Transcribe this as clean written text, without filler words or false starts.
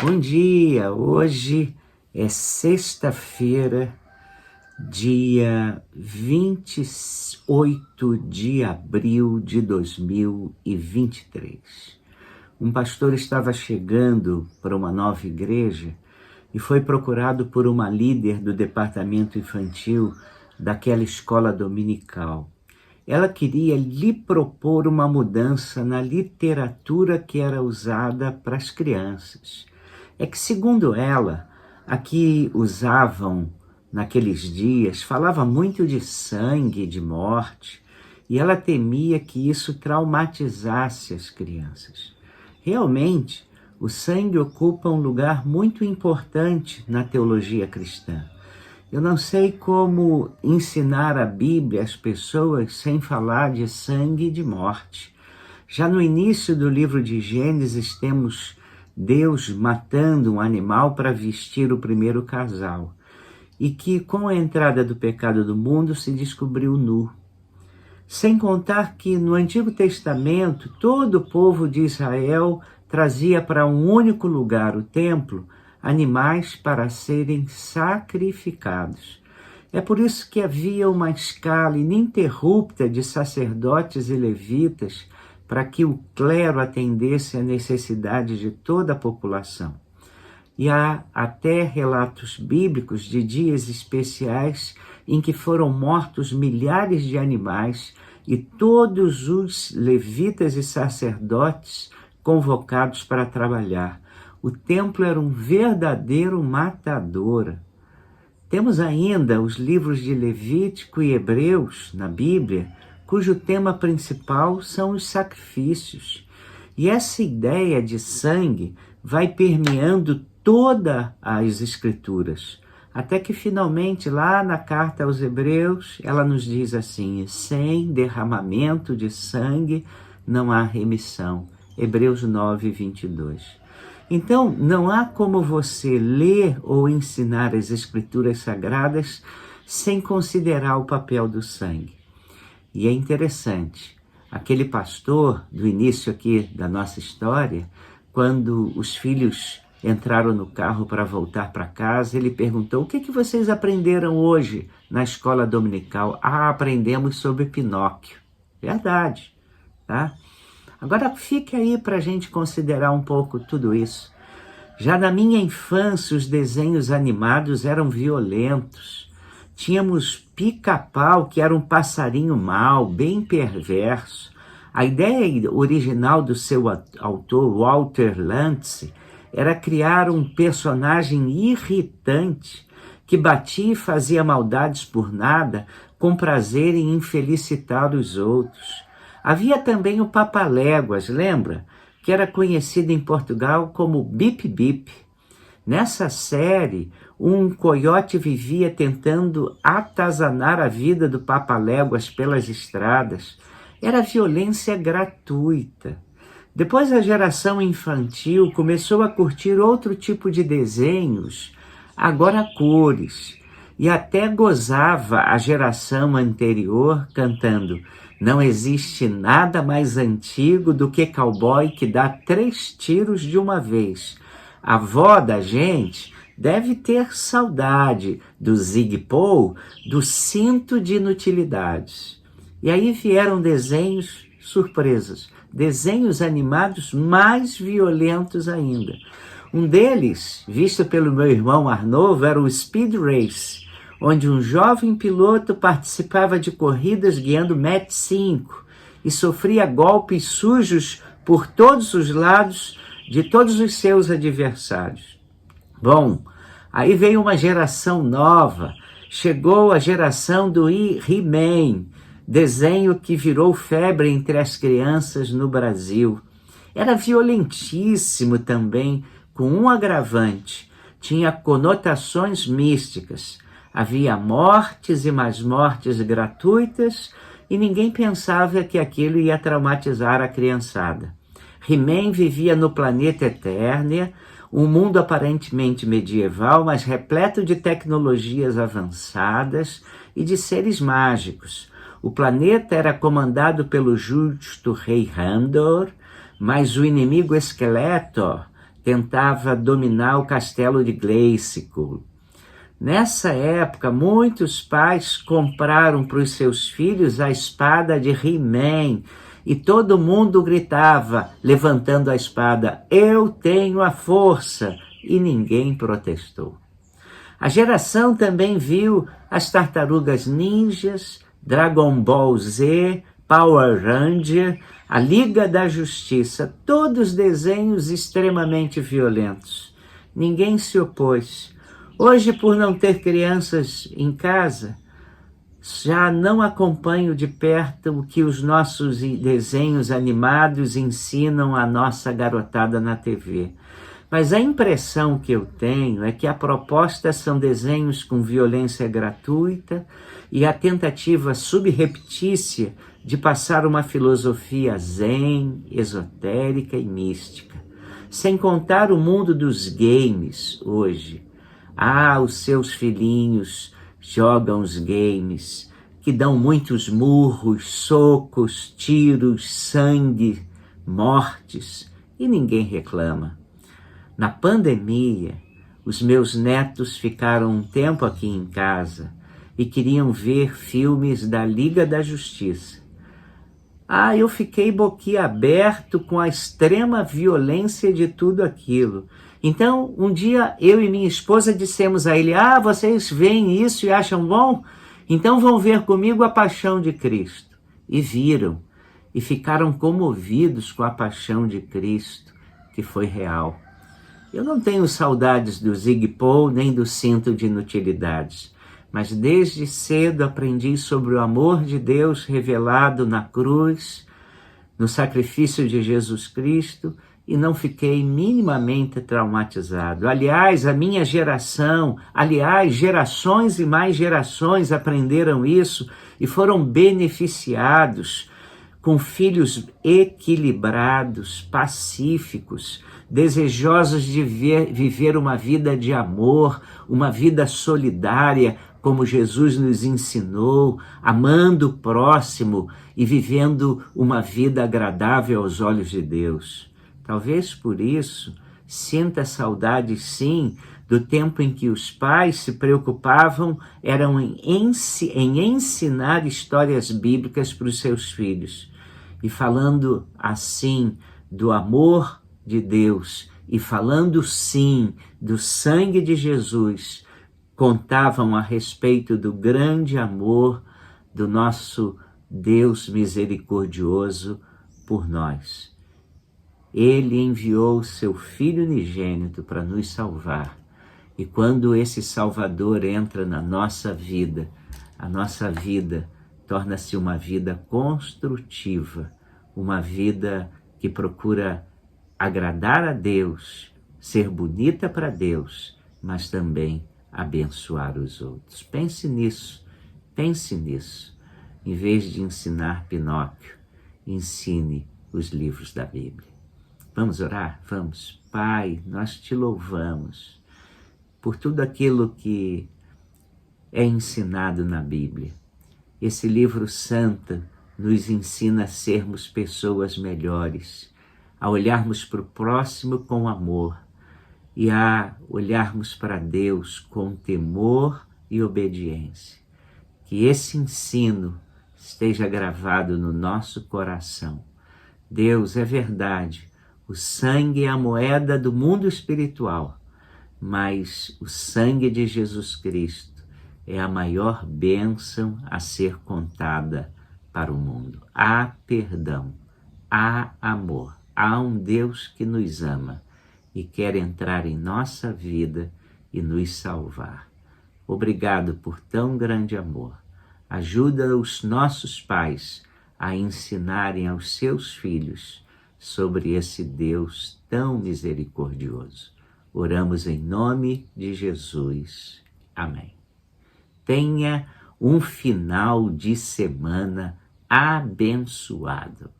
Bom dia! Hoje é sexta-feira, dia 28 de abril de 2023. Um pastor estava chegando para uma nova igreja e foi procurado por uma líder do departamento infantil daquela escola dominical. Ela queria lhe propor uma mudança na literatura que era usada para as crianças. É que, segundo ela, a que usavam naqueles dias falava muito de sangue, de morte, e ela temia que isso traumatizasse as crianças. Realmente, o sangue ocupa um lugar muito importante na teologia cristã. Eu não sei como ensinar a Bíblia às pessoas sem falar de sangue e de morte. Já no início do livro de Gênesis temos Deus matando um animal para vestir o primeiro casal, e que com a entrada do pecado do mundo se descobriu nu. Sem contar que no Antigo Testamento todo o povo de Israel trazia para um único lugar, o templo, animais para serem sacrificados. É por isso que havia uma escala ininterrupta de sacerdotes e levitas para que o clero atendesse à necessidade de toda a população. E há até relatos bíblicos de dias especiais em que foram mortos milhares de animais e todos os levitas e sacerdotes convocados para trabalhar. O templo era um verdadeiro matadouro. Temos ainda os livros de Levítico e Hebreus na Bíblia, cujo tema principal são os sacrifícios. E essa ideia de sangue vai permeando todas as Escrituras, até que finalmente lá na carta aos Hebreus, ela nos diz assim: sem derramamento de sangue não há remissão. Hebreus 9, 22. Então, não há como você ler ou ensinar as Escrituras Sagradas sem considerar o papel do sangue. E é interessante, aquele pastor do início aqui da nossa história, quando os filhos entraram no carro para voltar para casa, ele perguntou: o que vocês aprenderam hoje na escola dominical? Aprendemos sobre Pinóquio. Verdade, tá? Agora fique aí para a gente considerar um pouco tudo isso. Já na minha infância, os desenhos animados eram violentos. Tínhamos Pica-Pau, que era um passarinho mau, bem perverso. A ideia original do seu autor, Walter Lantz, era criar um personagem irritante que batia e fazia maldades por nada, com prazer em infelicitar os outros. Havia também o Papaléguas, lembra? Que era conhecido em Portugal como Bip Bip. Nessa série, um coiote vivia tentando atazanar a vida do Papaléguas pelas estradas. Era violência gratuita. Depois a geração infantil começou a curtir outro tipo de desenhos, agora cores, e até gozava a geração anterior cantando: não existe nada mais antigo do que cowboy que dá 3 tiros de uma vez. A avó da gente deve ter saudade do Zig-Pou, do cinto de inutilidades. E aí vieram desenhos surpresas, desenhos animados mais violentos ainda. Um deles, visto pelo meu irmão Arnoldo, era o Speed Race, onde um jovem piloto participava de corridas guiando Mach 5 e sofria golpes sujos por todos os lados de todos os seus adversários. Bom, aí veio uma geração nova, chegou a geração do He-Man, desenho que virou febre entre as crianças no Brasil. Era violentíssimo também, com um agravante: tinha conotações místicas. Havia mortes e mais mortes gratuitas e ninguém pensava que aquilo ia traumatizar a criançada. He-Man vivia no planeta Eternia, um mundo aparentemente medieval, mas repleto de tecnologias avançadas e de seres mágicos. O planeta era comandado pelo justo rei Randor, mas o inimigo Skeletor tentava dominar o castelo de Grayskull. Nessa época, muitos pais compraram para os seus filhos a espada de He-Man e todo mundo gritava, levantando a espada, "Eu tenho a força!" e ninguém protestou. A geração também viu as Tartarugas Ninjas, Dragon Ball Z, Power Ranger, a Liga da Justiça, todos desenhos extremamente violentos. Ninguém se opôs. Hoje, por não ter crianças em casa, já não acompanho de perto o que os nossos desenhos animados ensinam à nossa garotada na TV. Mas a impressão que eu tenho é que a proposta são desenhos com violência gratuita e a tentativa subreptícia de passar uma filosofia zen, esotérica e mística. Sem contar o mundo dos games hoje. Os seus filhinhos jogam os games, que dão muitos murros, socos, tiros, sangue, mortes, e ninguém reclama. Na pandemia, os meus netos ficaram um tempo aqui em casa e queriam ver filmes da Liga da Justiça. Eu fiquei boquiaberto com a extrema violência de tudo aquilo. Então, um dia, eu e minha esposa dissemos a ele, vocês veem isso e acham bom? Então vão ver comigo a Paixão de Cristo. E viram, e ficaram comovidos com a Paixão de Cristo, que foi real. Eu não tenho saudades do Zig-Paul nem do cinto de inutilidades, mas desde cedo aprendi sobre o amor de Deus revelado na cruz, no sacrifício de Jesus Cristo, e não fiquei minimamente traumatizado. Aliás, a minha geração, gerações e mais gerações aprenderam isso e foram beneficiados com filhos equilibrados, pacíficos, desejosos de viver uma vida de amor, uma vida solidária, como Jesus nos ensinou, amando o próximo e vivendo uma vida agradável aos olhos de Deus. Talvez por isso sinta saudade, sim, do tempo em que os pais se preocupavam em ensinar histórias bíblicas para os seus filhos. E falando assim do amor de Deus e falando sim do sangue de Jesus, contavam a respeito do grande amor do nosso Deus misericordioso por nós. Ele enviou seu Filho unigênito para nos salvar. E quando esse Salvador entra na nossa vida, a nossa vida torna-se uma vida construtiva, uma vida que procura agradar a Deus, ser bonita para Deus, mas também abençoar os outros. Pense nisso. Em vez de ensinar Pinóquio, ensine os livros da Bíblia. Vamos orar? Vamos. Pai, nós te louvamos por tudo aquilo que é ensinado na Bíblia. Esse livro santo nos ensina a sermos pessoas melhores, a olharmos para o próximo com amor e a olharmos para Deus com temor e obediência. Que esse ensino esteja gravado no nosso coração. Deus, é verdade, o sangue é a moeda do mundo espiritual, mas o sangue de Jesus Cristo é a maior bênção a ser contada para o mundo. Há perdão, há amor, há um Deus que nos ama e quer entrar em nossa vida e nos salvar. Obrigado por tão grande amor. Ajuda os nossos pais a ensinarem aos seus filhos sobre esse Deus tão misericordioso. Oramos em nome de Jesus. Amém. Tenha um final de semana abençoado.